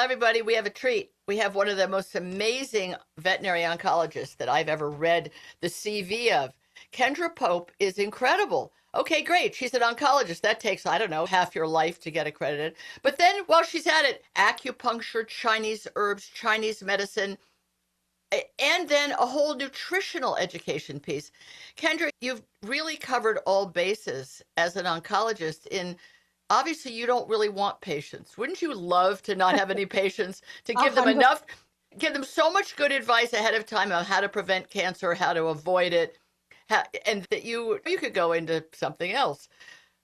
Everybody, we have a treat. We have one of the most amazing veterinary oncologists that I've ever read the CV of. Kendra Pope is incredible. Okay, great. She's an oncologist. That takes, I don't know, half your life to get accredited. But then while she's at it, acupuncture, Chinese herbs, Chinese medicine, and then a whole nutritional education piece. Kendra, you've really covered all bases as an oncologist in obviously you don't really want patients. Wouldn't you love to not have any patients, to A give them hundred. enough, give them so much good advice ahead of time on how to prevent cancer, how to avoid it, and that you could go into something else.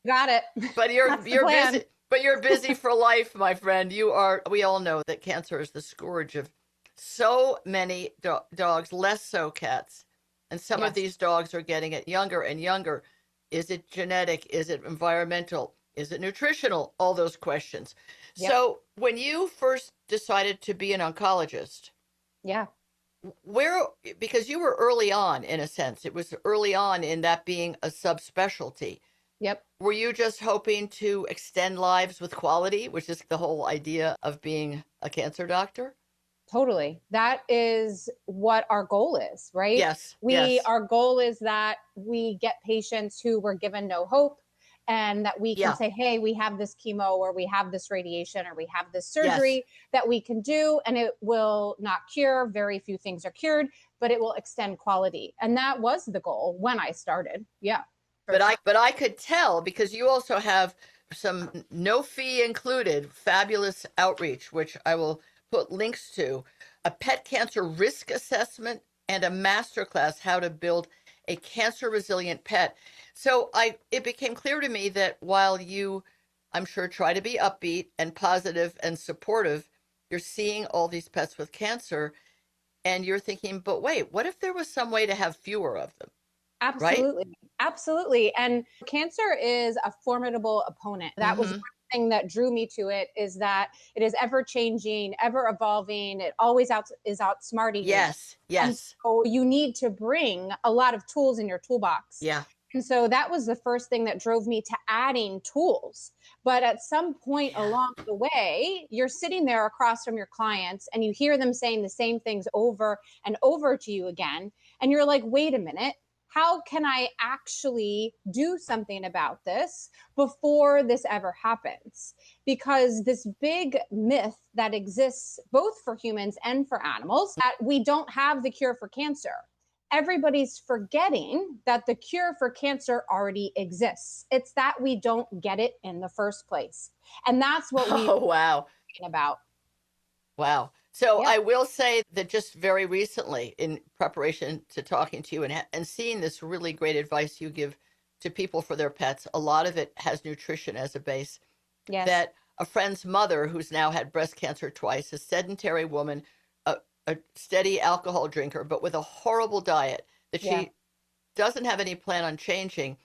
Got it. But That's the you're plan. busy. But you're busy for life, my friend. You are. We all know that cancer is the scourge of so many dogs, less so cats. And some of Yes. these dogs are getting it younger and younger. Is it genetic? Is it environmental? Is it nutritional? All those questions. Yep. So, when you first decided to be an oncologist, Yeah. where, because you were early on, in a sense, it was early on in that being a subspecialty. Yep. Were you just hoping to extend lives with quality, which is the whole idea of being a cancer doctor? Totally. That is what our goal is, right? Yes, yes, Our goal is that we get patients who were given no hope and that we can yeah, say, hey, we have this chemo or we have this radiation or we have this yes. surgery that we can do, and it will not cure. Very few things are cured, but it will extend quality. And that was the goal when I started. Yeah, for sure. But I could tell because you also have some no fee included fabulous outreach, which I will put links to, a pet cancer risk assessment and a masterclass how to build a cancer resilient pet. So I it became clear to me that while you I'm sure try to be upbeat and positive and supportive, you're seeing all these pets with cancer and you're thinking, but wait, what if there was some way to have fewer of them, right? Absolutely. Absolutely. And cancer is a formidable opponent. That was one Mm-hmm. thing that drew me to it, is that it is ever changing, ever evolving. It always is outsmarting you. Yes, And yes. so you need to bring a lot of tools in your toolbox. Yeah. And so that was the first thing that drove me to adding tools. But at some point Yeah. along the way, you're sitting there across from your clients and you hear them saying the same things over and over to you again. And you're like, wait a minute, how can I actually do something about this before this ever happens? Because this big myth that exists both for humans and for animals, that we don't have the cure for cancer. Everybody's forgetting that the cure for cancer already exists. It's that we don't get it in the first place. And that's what we're Oh, wow. talking about. Wow. So Yeah. I will say that just very recently, in preparation to talking to you and seeing this really great advice you give to people for their pets, a lot of it has nutrition as a base. Yes. That a friend's mother, who's now had breast cancer twice, a sedentary woman, a steady alcohol drinker, but with a horrible diet that Yeah. she doesn't have any plan on changing,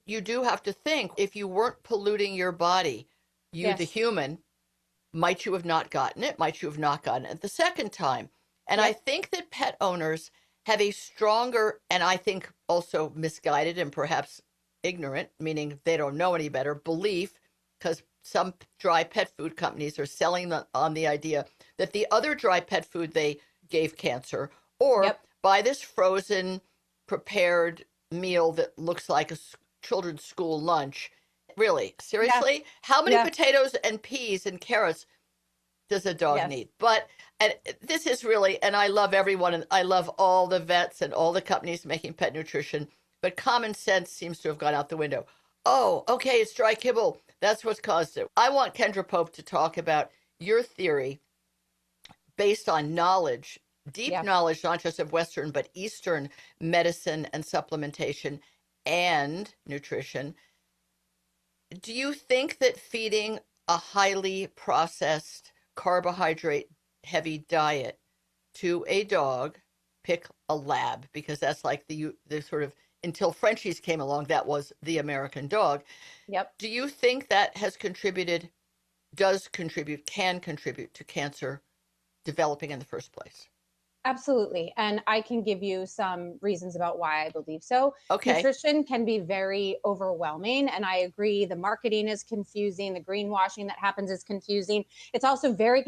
you do have to think if you weren't polluting your body, you, the Yes. human, might you have not gotten it? Might you have not gotten it the second time? And I Yep. think that pet owners have a stronger, and I think also misguided and perhaps ignorant, meaning they don't know any better, belief, because some dry pet food companies are selling on the idea that the other dry pet food they gave cancer, or Yep. buy this frozen prepared meal that looks like a children's school lunch. Really, Yeah. seriously? How many Yeah. potatoes and peas and carrots does a dog Yes. need? But and this is really, and I love everyone, and I love all the vets and all the companies making pet nutrition, but common sense seems to have gone out the window. Oh, okay, it's dry kibble. That's what's caused it. I want Kendra Pope to talk about your theory based on knowledge, deep Yeah. knowledge, not just of Western, but Eastern medicine and supplementation and nutrition. Do you think that feeding a highly processed, carbohydrate heavy diet to a dog, pick a lab, because that's like the sort of, until Frenchies came along, that was the American dog. Yep. Do you think that has contributed, does contribute, can contribute to cancer developing in the first place? Absolutely. And I can give you some reasons about why I believe so. Okay. Nutrition can be very overwhelming. And I agree, the marketing is confusing, the greenwashing that happens is confusing. It's also very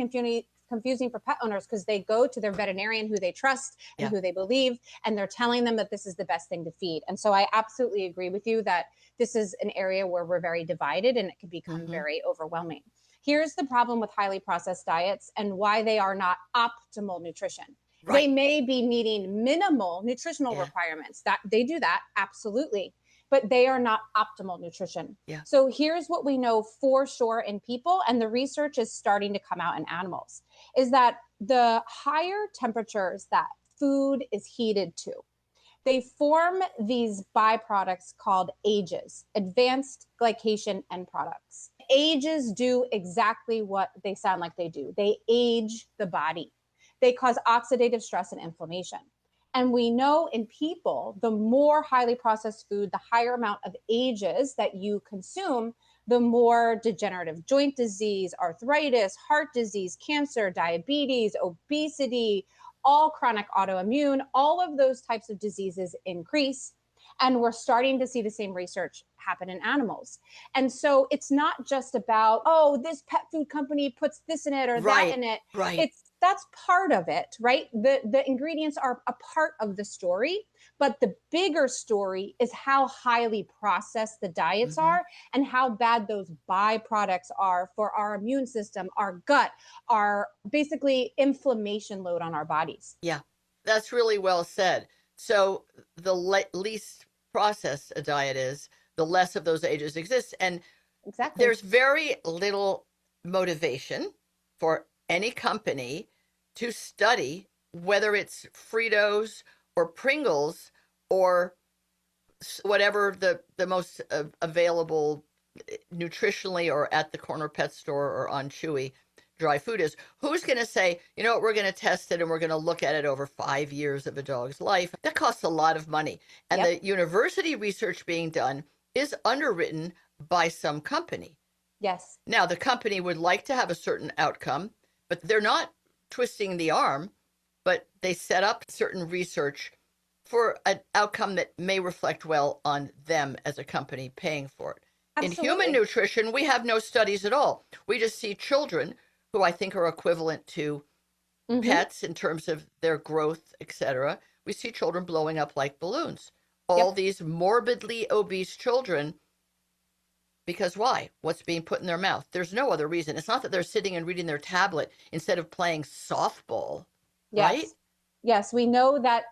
confusing for pet owners because they go to their veterinarian who they trust and who they believe, and they're telling them that this is the best thing to feed. And so I absolutely agree with you that this is an area where we're very divided and it can become very overwhelming. Here's the problem with highly processed diets and why they are not optimal nutrition. They may be meeting minimal nutritional requirements. That they do that, absolutely, but they are not optimal nutrition. So here's what we know for sure in people, and the research is starting to come out in animals, is that the higher temperatures that food is heated to, they form these byproducts called AGEs, advanced glycation end products. AGEs do exactly what they sound like they do. They age the body. They cause oxidative stress and inflammation. And we know in people, the more highly processed food, the higher amount of AGEs that you consume, the more degenerative joint disease, arthritis, heart disease, cancer, diabetes, obesity, all chronic autoimmune, all of those types of diseases increase. And we're starting to see the same research happen in animals. And so it's not just about, oh, this pet food company puts this in it or that in it. That's part of it, right? The ingredients are a part of the story, but the bigger story is how highly processed the diets are and how bad those byproducts are for our immune system, our gut, our basically inflammation load on our bodies. Yeah, that's really well said. So the least processed a diet is, the less of those AGEs exist. And there's very little motivation for any company to study whether it's Fritos or Pringles or whatever the most available nutritionally or at the corner pet store or on Chewy dry food is. Who's going to say, you know what, we're going to test it and we're going to look at it over 5 years of a dog's life? That costs a lot of money. And the university research being done is underwritten by some company. Yes. Now, the company would like to have a certain outcome, but they're not twisting the arm, but they set up certain research for an outcome that may reflect well on them as a company paying for it. Absolutely. In human nutrition, we have no studies at all. We just see children who I think are equivalent to pets in terms of their growth, etc. We see children blowing up like balloons. All these morbidly obese children. Because why? What's being put in their mouth? There's no other reason. It's not that they're sitting and reading their tablet instead of playing softball, right? Yes, we know that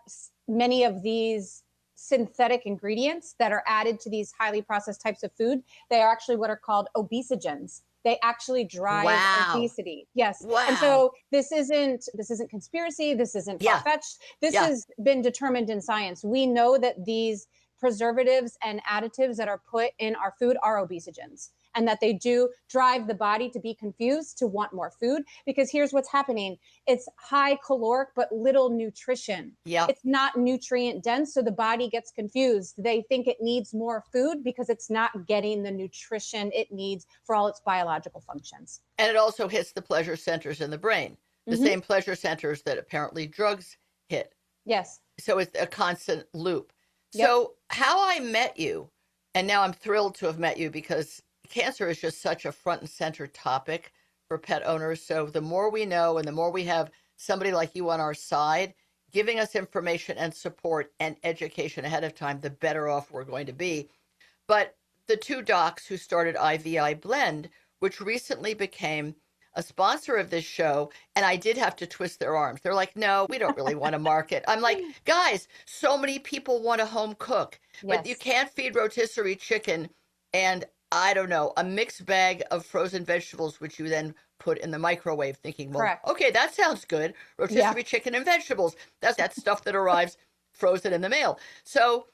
many of these synthetic ingredients that are added to these highly processed types of food, they are actually what are called obesogens. They actually drive obesity. Yes. Wow. And so this isn't conspiracy. This isn't far-fetched. This has been determined in science. We know that these preservatives and additives that are put in our food are obesogens, and that they do drive the body to be confused, to want more food, because here's what's happening. It's high caloric, but little nutrition. It's not nutrient dense. So the body gets confused. They think it needs more food because it's not getting the nutrition it needs for all its biological functions. And it also hits the pleasure centers in the brain, the same pleasure centers that apparently drugs hit. Yes. So it's a constant loop. So how I met you, and now I'm thrilled to have met you because cancer is just such a front and center topic for pet owners. So the more we know and the more we have somebody like you on our side, giving us information and support and education ahead of time, the better off we're going to be. But the two docs who started IVI Blend, which recently became a sponsor of this show, and I did have to twist their arms. They're like, no, we don't really want to market. I'm like, guys, so many people want to home cook, but you can't feed rotisserie chicken and, I don't know, a mixed bag of frozen vegetables, which you then put in the microwave thinking, well, okay, that sounds good. Rotisserie chicken and vegetables. That's that stuff that arrives frozen in the mail. So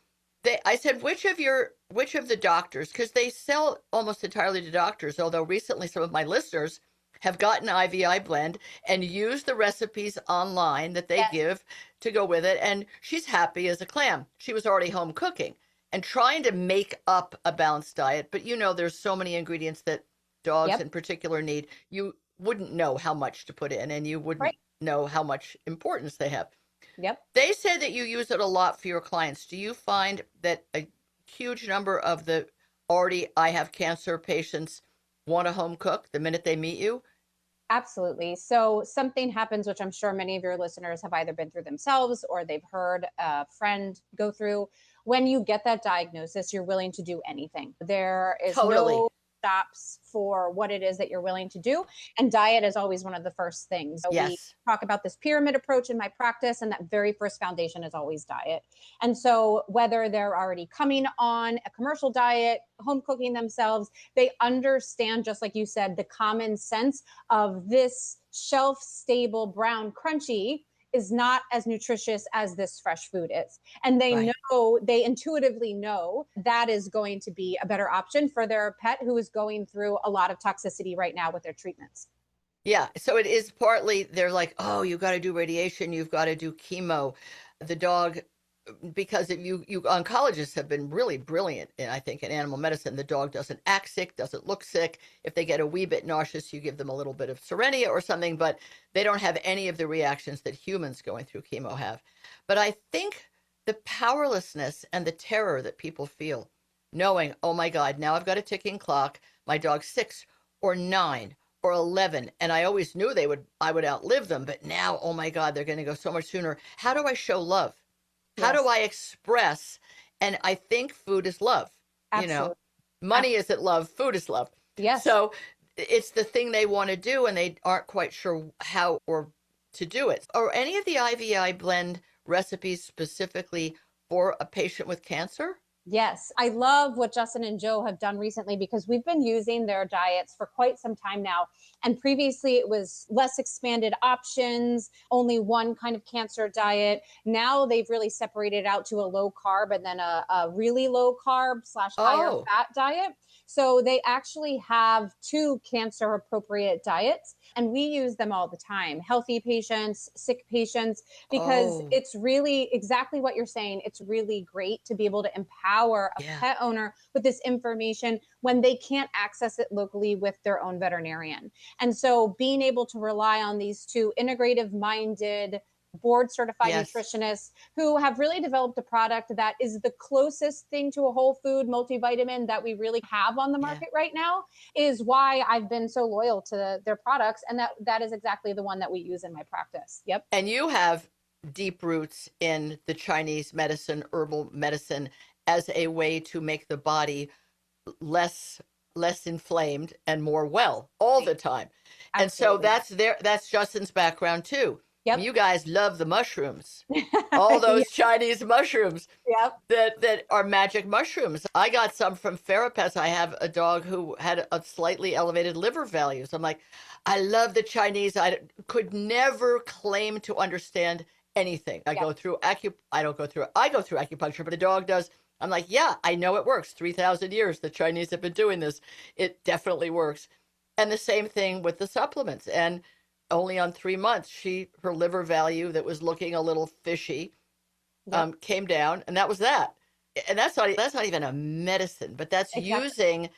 I said, which of the doctors, because they sell almost entirely to doctors, although recently some of my listeners have gotten IVI Blend and used the recipes online that they give to go with it. And she's happy as a clam. She was already home cooking and trying to make up a balanced diet. But there's so many ingredients that dogs in particular need. You wouldn't know how much to put in, and you wouldn't know how much importance they have. They say that you use it a lot for your clients. Do you find that a huge number of the already I have cancer patients want to home cook the minute they meet you? Absolutely. So something happens, which I'm sure many of your listeners have either been through themselves or they've heard a friend go through. When you get that diagnosis, you're willing to do anything. There is Totally. no stops for what it is that you're willing to do. And diet is always one of the first things. So we Yes. talk about this pyramid approach in my practice, and that very first foundation is always diet. And so whether they're already coming on a commercial diet, home cooking themselves, they understand, just like you said, the common sense of this shelf stable brown crunchy is not as nutritious as this fresh food is. And they Right. know, they intuitively know that is going to be a better option for their pet who is going through a lot of toxicity right now with their treatments. Yeah. So it is partly they're like, oh, you got to do radiation, you've got to do chemo. The dog, because you oncologists have been really brilliant in, I think, in animal medicine. The dog doesn't act sick, doesn't look sick. If they get a wee bit nauseous, you give them a little bit of Serenia or something, but they don't have any of the reactions that humans going through chemo have. But I think the powerlessness and the terror that people feel, knowing, oh my God, now I've got a ticking clock. My dog's 6 or 9 or 11, and I always knew I would outlive them, but now, oh my God, they're going to go so much sooner. How do I show love? How do Yes, I express? And I think food is love. You know, absolutely. money isn't love, food is love. Yes. So it's the thing they want to do, and they aren't quite sure how or to do it. Are any of the IVI blend recipes specifically for a patient with cancer? Yes, I love what Justin and Joe have done recently because we've been using their diets for quite some time now. And previously it was less expanded options, only one kind of cancer diet. Now they've really separated out to a low carb and then a really low carb slash higher Oh, fat diet. So they actually have two cancer appropriate diets, and we use them all the time. Healthy patients, sick patients, because oh, it's really exactly what you're saying. It's really great to be able to empower a yeah, pet owner with this information when they can't access it locally with their own veterinarian. And so being able to rely on these two integrative minded, board certified yes, nutritionists who have really developed a product that is the closest thing to a whole food multivitamin that we really have on the yeah. market right now, is why I've been so loyal to their products, and that is exactly the one that we use in my practice. Yep. And you have deep roots in the Chinese medicine, herbal medicine, as a way to make the body less inflamed and more well all the time. And so Absolutely. that's Justin's background too. Yep. You guys love the mushrooms. All Yeah, those Chinese mushrooms yep. that are magic mushrooms. I got some from Fera Pets. I have a dog who had a slightly elevated liver values. I'm like, I love the Chinese. I could never claim to understand anything. Yeah. I don't go through I go through acupuncture, but the dog does. I'm like, yeah, I know it works. 3,000 years the Chinese have been doing this. It definitely works. And the same thing with the supplements. And only on 3 months, her liver value that was looking a little fishy Yep. came down, and that was that. And that's not even a medicine, but that's Exactly. using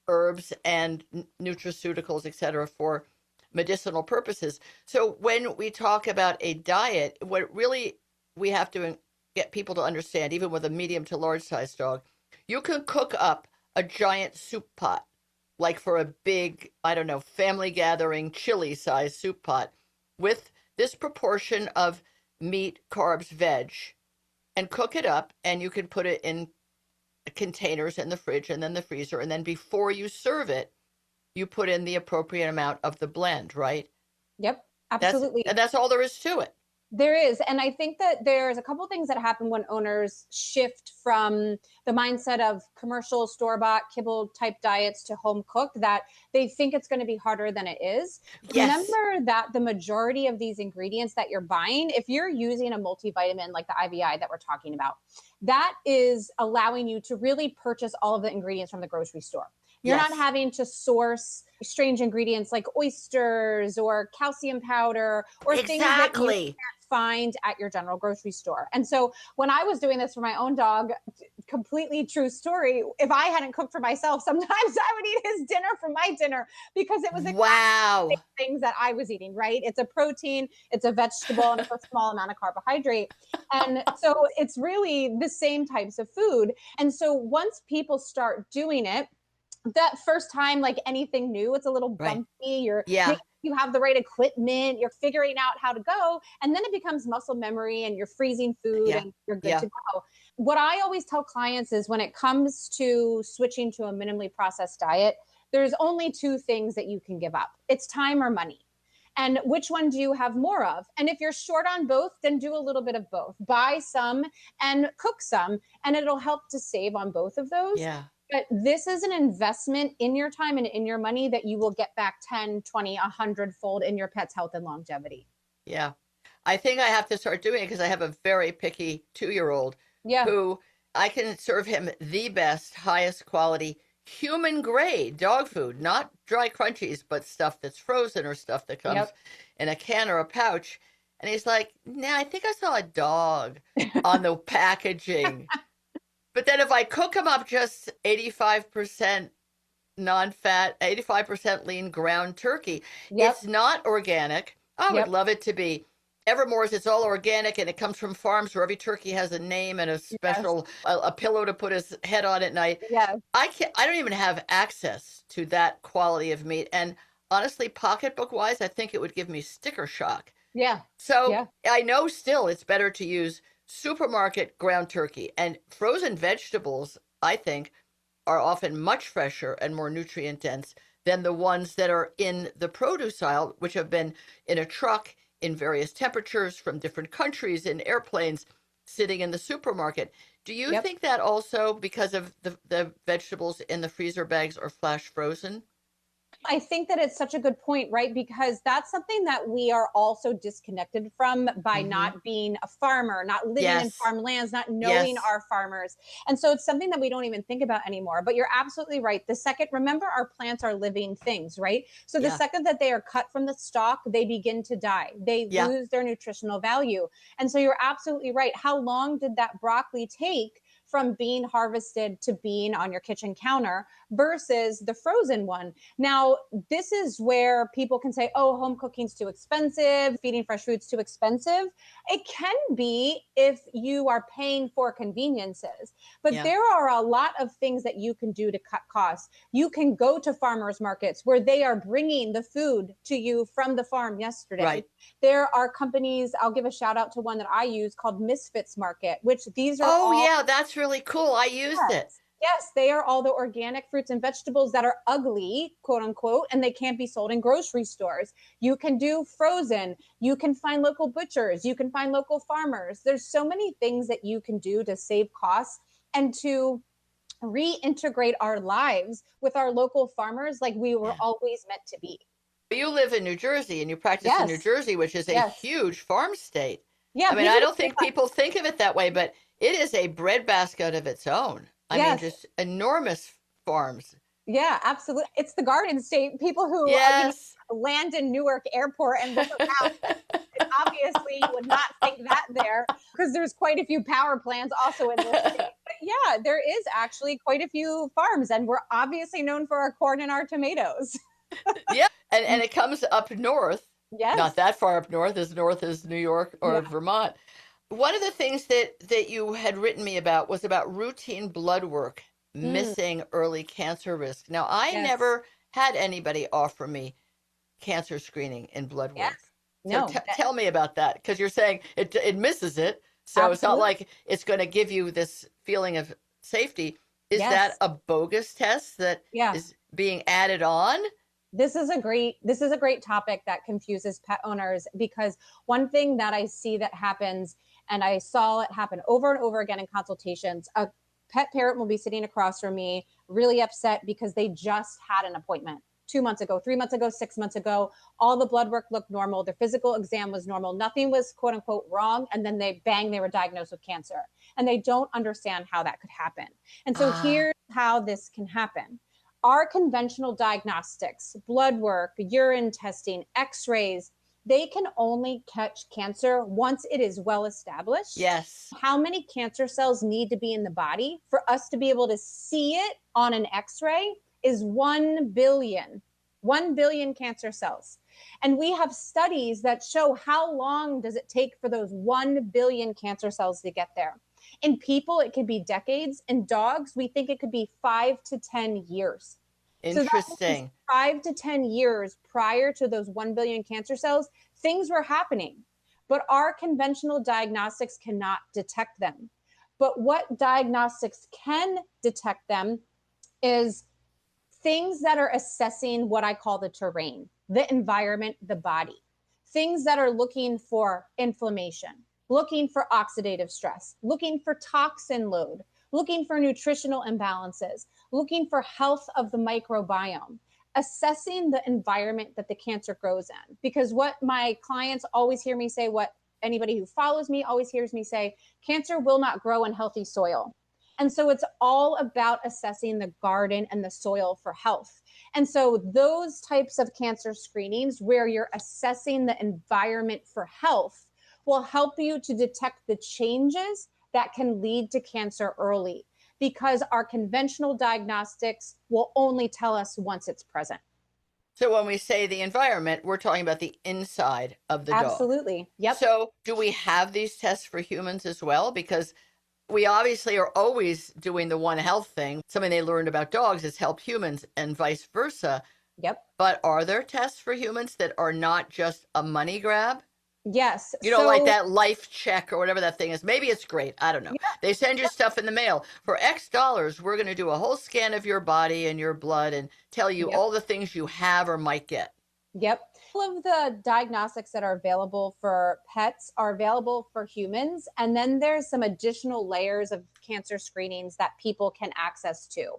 herbs and nutraceuticals, etc., for medicinal purposes. So when we talk about a diet, what really we have to get people to understand, even with a medium to large size dog, you can cook up a giant soup pot, like for a big, I don't know, family gathering, chili size soup pot, with this proportion of meat, carbs, veg, and cook it up, and you can put it in containers in the fridge and then the freezer, and then before you serve it you put in the appropriate amount of the blend, right? Yep. that's Absolutely. and that's all there is to it. There is. And I think that there's a couple things that happen when owners shift from the mindset of commercial store bought kibble type diets to home cooked, that they think it's going to be harder than it is. Yes. Remember that the majority of these ingredients that you're buying, if you're using a multivitamin like the IVI that we're talking about, that is allowing you to really purchase all of the ingredients from the grocery store. You're not Yes. having to source strange ingredients like oysters or calcium powder or things that you Exactly. find at your general grocery store. And so when I was doing this for my own dog, completely true story, if I hadn't cooked for myself, sometimes I would eat his dinner for my dinner because it was exactly the Wow. same things that I was eating, right? It's a protein, it's a vegetable, and it's a small amount of carbohydrate. And so it's really the same types of food. And so once people start doing it, that first time, like anything new, it's a little Right. bumpy. You're Yeah. you have the right equipment, you're figuring out how to go, and then it becomes muscle memory and you're freezing food Yeah. and you're good Yeah. to go. What I always tell clients is when it comes to switching to a minimally processed diet, there's only two things that you can give up. It's time or money. And which one do you have more of? And if you're short on both, then do a little bit of both. Buy some and cook some, and it'll help to save on both of those. Yeah. But this is an investment in your time and in your money that you will get back 10, 20, 100 fold in your pet's health and longevity. Yeah. I think I have to start doing it because I have a very picky 2-year-old Yeah. who I can serve him the best, highest quality human grade dog food, not dry crunchies, but stuff that's frozen or stuff that comes Yep. in a can or a pouch. And he's like, nah, I think I saw a dog on the packaging. But then if I cook him up just 85% non-fat, 85% lean ground turkey, Yep. it's not organic. I would Yep. love it to be. Evermore's, it's all organic and it comes from farms where every turkey has a name and a Yes. special a pillow to put his head on at night. Yes. I don't even have access to that quality of meat. And honestly, pocketbook wise, I think it would give me sticker shock. Yeah. So Yeah. I know still it's better to use supermarket ground turkey and frozen vegetables, I think, are often much fresher and more nutrient dense than the ones that are in the produce aisle, which have been in a truck in various temperatures from different countries in airplanes sitting in the supermarket. Do you Yep. think that also because of the vegetables in the freezer bags are flash frozen? I think that it's such a good point, right? Because that's something that we are also disconnected from by Mm-hmm. not being a farmer, not living in Yes. farmlands, not knowing Yes. our farmers. And so it's something that we don't even think about anymore. But you're absolutely right. The second, remember, our plants are living things, right? So the Yeah. second that they are cut from the stalk, they begin to die, they Yeah. lose their nutritional value. And so you're absolutely right. How long did that broccoli take from being harvested to being on your kitchen counter versus the frozen one? Now, this is where people can say, oh, home cooking's too expensive, feeding fresh food's too expensive. It can be if you are paying for conveniences, but Yeah. there are a lot of things that you can do to cut costs. You can go to farmers markets where they are bringing the food to you from the farm yesterday. Right. There are companies, I'll give a shout out to one that I use called Misfits Market, which these are Oh, all, yeah, that's really cool. I used it. yes, yes, they are all the organic fruits and vegetables that are ugly, quote unquote, and they can't be sold in grocery stores. You can do frozen. You can find local butchers. You can find local farmers. There's so many things that you can do to save costs and to reintegrate our lives with our local farmers like we were Yeah. always meant to be. You live in New Jersey and you practice in New Yes, Jersey, which is a yes. huge farm state. Yeah, I mean, people I don't don't think realize. people think of it that way, but it is a breadbasket of its own. I mean, Yes, just enormous farms. yeah, absolutely. It's the Garden State. People who, Yes. land in Newark Airport and look around, obviously you would not think that there because there's quite a few power plants also in this state. But yeah, there is actually quite a few farms, and we're obviously known for our corn and our tomatoes. Yeah. And it comes up north, not Yes. that far up north as New York or Yeah. Vermont. One of the things that you had written me about was about routine blood work Mm, missing early cancer risk. Now, I yes. never had anybody offer me cancer screening in blood Yes. work. So No. tell me about that because you're saying it misses it. So it's not Absolutely. like it's going to give you this feeling of safety. Is that Yes. a bogus test that Yeah. is being added on? This is a great topic that confuses pet owners because one thing that I see that happens, and I saw it happen over and over again in consultations, a pet parent will be sitting across from me really upset because they just had an appointment 2 months ago, 3 months ago, 6 months ago. All the blood work looked normal, their physical exam was normal, nothing was quote unquote wrong, and then they were diagnosed with cancer, and they don't understand how that could happen. And so Ah, here's how this can happen. Our conventional diagnostics, blood work, urine testing, x-rays, they can only catch cancer once it is well established. yes. How many cancer cells need to be in the body for us to be able to see it on an x-ray is 1 billion. 1 billion cancer cells. And we have studies that show how long does it take for those 1 billion cancer cells to get there. In people, it could be decades. In dogs, we think it could be 5 to 10 years. So that means Interesting. 5 to 10 years prior to those 1 billion cancer cells, things were happening, but our conventional diagnostics cannot detect them. But what diagnostics can detect them is things that are assessing what I call the terrain, the environment, the body, things that are looking for inflammation, looking for oxidative stress, looking for toxin load, looking for nutritional imbalances, looking for health of the microbiome, assessing the environment that the cancer grows in. Because what my clients always hear me say, what anybody who follows me always hears me say, cancer will not grow in healthy soil. And so it's all about assessing the garden and the soil for health. And so those types of cancer screenings where you're assessing the environment for health will help you to detect the changes that can lead to cancer early, because our conventional diagnostics will only tell us once it's present. So when we say the environment, we're talking about the inside of the dog. Absolutely. Yep. So do we have these tests for humans as well? Because we obviously are always doing the One Health thing. Something they learned about dogs has helped humans and vice versa. Yep. But are there tests for humans that are not just a money grab? Yes. You know, like So that life check or whatever that thing is. Maybe it's great. I don't know. yeah, They send you stuff in the mail. For X dollars, we're going to do a whole scan of your body and your blood and tell you yep. all the things you have or might get. Yep. All of the diagnostics that are available for pets are available for humans. And then there's some additional layers of cancer screenings that people can access to.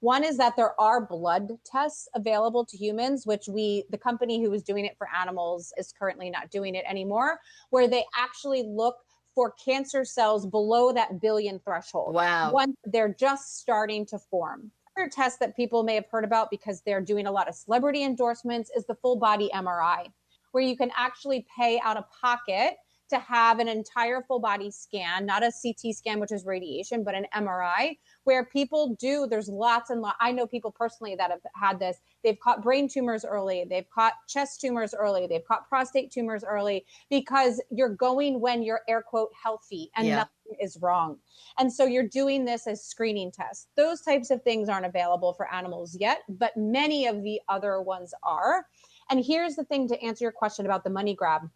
One is that there are blood tests available to humans, which the company who was doing it for animals is currently not doing it anymore, where they actually look for cancer cells below that billion threshold. Wow. Once they're just starting to form. Other test that people may have heard about because they're doing a lot of celebrity endorsements is the full body MRI, where you can actually pay out of pocket to have an entire full body scan, not a CT scan, which is radiation, but an MRI, where people do, there's lots and lots. I know people personally that have had this. They've caught brain tumors early. They've caught chest tumors early. They've caught prostate tumors early, because you're going when you're air quote healthy and Yeah. nothing is wrong. And so you're doing this as screening tests. Those types of things aren't available for animals yet, but many of the other ones are. And here's the thing to answer your question about the money grab.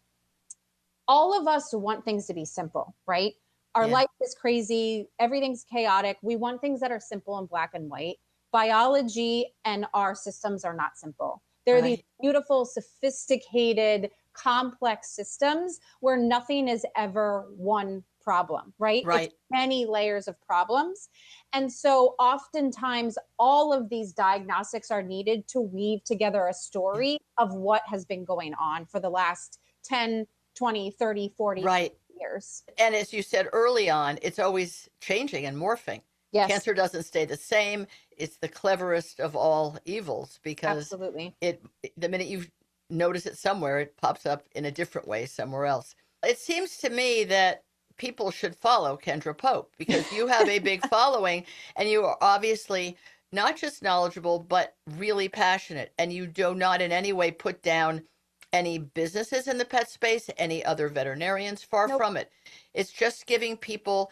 All of us want things to be simple, right? Our Yeah. life is crazy, everything's chaotic. We want things that are simple and black and white. Biology and our systems are not simple. They're these Right. beautiful, sophisticated, complex systems where nothing is ever one problem, right? It's Right. many layers of problems. And so oftentimes all of these diagnostics are needed to weave together a Yeah. story of what has been going on for the last 10, 20, 30, 40, 50 Right. years. And as you said early on, it's always changing and morphing. Yes, Cancer doesn't stay the same. It's the cleverest of all evils because absolutely. it the minute you notice it somewhere, it pops up in a different way somewhere else. It seems to me that people should follow Kendra Pope because you have a big following and you are obviously not just knowledgeable but really passionate, and you do not in any way put down any businesses in the pet space, any other veterinarians, far Nope. from it. It's just giving people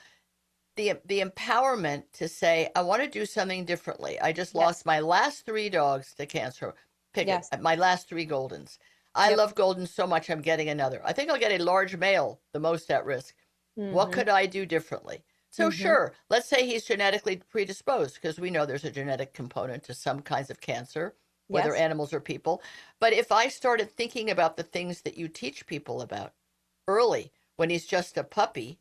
the empowerment to say, I want to do something differently. I just Yes. lost my last three dogs to cancer. Pick it, Yes. my last three Goldens. I Yep. love Goldens so much, I'm getting another. I think I'll get a large male, the most at risk. What Mm-hmm. could I do differently? So, Mm-hmm. sure, let's say he's genetically predisposed, because we know there's a genetic component to some kinds of cancer, whether Yes. animals or people. But if I started thinking about the things that you teach people about early, when he's just a puppy,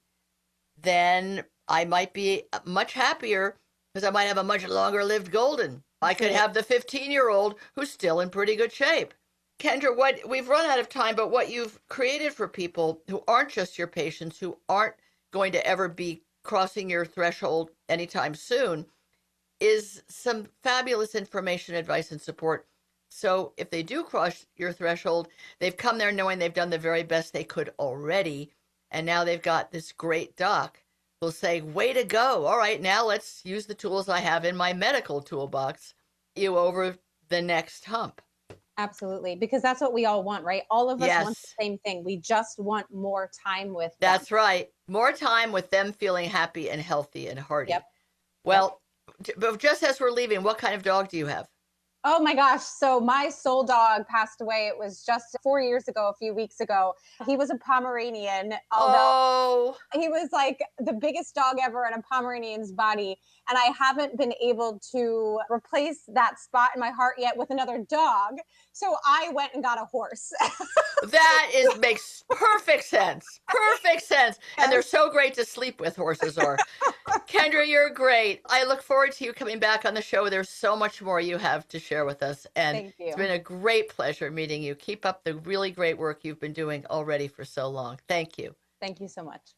then I might be much happier because I might have a much longer lived Golden. I could Absolutely. have the 15-year-old who's still in pretty good shape. Kendra, what we've run out of time, but what you've created for people who aren't just your patients, who aren't going to ever be crossing your threshold anytime soon, is some fabulous information, advice, and support. So if they do cross your threshold, they've come there knowing they've done the very best they could already. And now they've got this great doc who'll say, way to go. All right, now let's use the tools I have in my medical toolbox, you over the next hump. Absolutely. Because that's what we all want, right? All of us want the Yes, same thing. We just want more time with them. that's right. More time with them feeling happy and healthy and Yep. hearty. Yep. Well, but just as we're leaving, what kind of dog do you have? Oh my gosh. So my soul dog passed away. It was just 4 years ago, a few weeks ago. He was a Pomeranian, although Oh, he was like the biggest dog ever in a Pomeranian's body. And I haven't been able to replace that spot in my heart yet with another dog. So I went and got a horse. makes perfect sense. Perfect sense. And they're Yes. so great to sleep with, horses are. Kendra, you're great. I look forward to you coming back on the show. There's so much more you have to share with us. And Thank it's you. been a great pleasure meeting you. Keep up the really great work you've been doing already for so long. Thank you. Thank you so much.